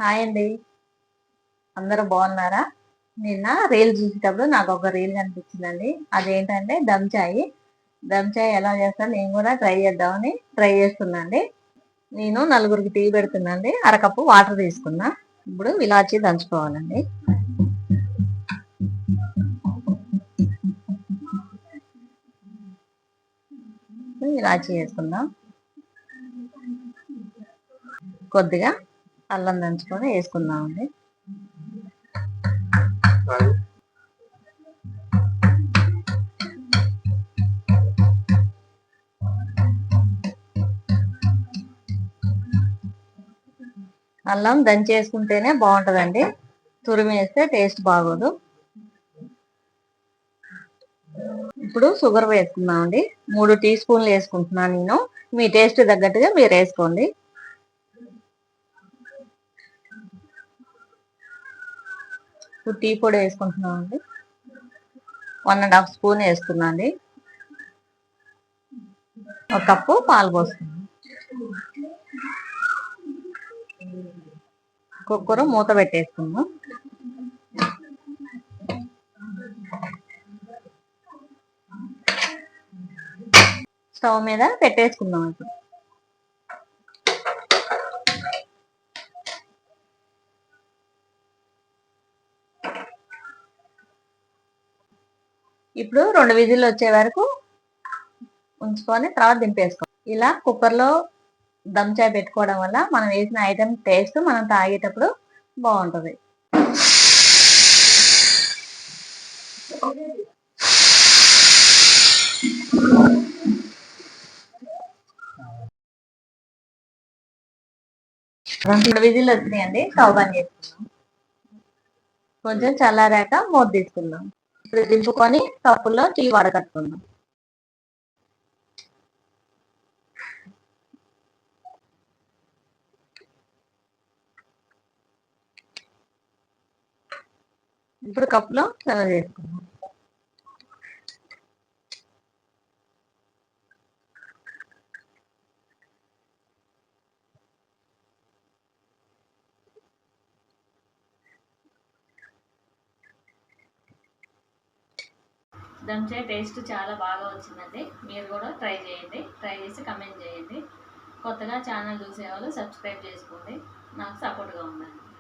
Hi అండి, అందరూ బాగున్నారా? నిన్న రీల్ చూసేటప్పుడు నాకు ఒక రీల్ కనిపించిందండి. అదేంటంటే దమ్ చాయ్ ఎలా చేస్తాను నేను కూడా ట్రై చేద్దామని ట్రై చేస్తున్నాండి. నేను నలుగురికి టీ పెడుతున్నాండి. అరకప్పు వాటర్ తీసుకున్నా. ఇప్పుడు ఇలాచీ దంచుకోవాలండి. ఇలాచీ వేసుకుందాం. కొద్దిగా అల్లం దంచుకొని వేసుకుందామండి. అల్లం దంచేసుకుంటేనే బాగుంటుందండి, తురిమి వేస్తే టేస్ట్ బాగోదు. ఇప్పుడు షుగర్ వేసుకుందామండి. 3 టీ స్పూన్లు వేసుకుంటున్నాను నేను. మీ టేస్ట్ తగ్గట్టుగా మీరు వేసుకోండి. ఇప్పుడు టీ పొడి వేసుకుంటున్నామండి. 1½ స్పూన్ వేసుకున్నా అండి. 1 కప్పు పాలు పోసుకున్నాం. కుక్కర్ మూత పెట్టేసుకుందాం. స్టవ్ మీద పెట్టేసుకుందాం. ఇప్పుడు 2 విజిల్లు వచ్చే వరకు ఉంచుకొని తర్వాత దింపేసుకో. ఇలా కుక్కర్లో దమ్ చాయ్ పెట్టుకోవడం వల్ల మనం వేసిన ఐటమ్ టేస్ట్ మనం తాగేటప్పుడు బాగుంటుంది. రెండు విజిల్లు వచ్చినాయండి. స్టవ్ బంద్ చేసుకుందాం. కొంచెం చల్లారాక మూత తీసుకుందాం. ఇప్పుడు దింపుకొని కప్పులో టీ వడకట్టుకుందాం. ఇప్పుడు కప్పులో సర్వ్ చేసుకుందాం. దమ్ చాయ్ టేస్ట్ చాలా బాగా వచ్చిందండి. మీరు కూడా ట్రై చేయండి. ట్రై చేసి కమెంట్ చేయండి. కొత్తగా ఛానల్ చూసేవాళ్ళు సబ్స్క్రైబ్ చేసుకోండి. నాకు సపోర్ట్గా ఉండండి.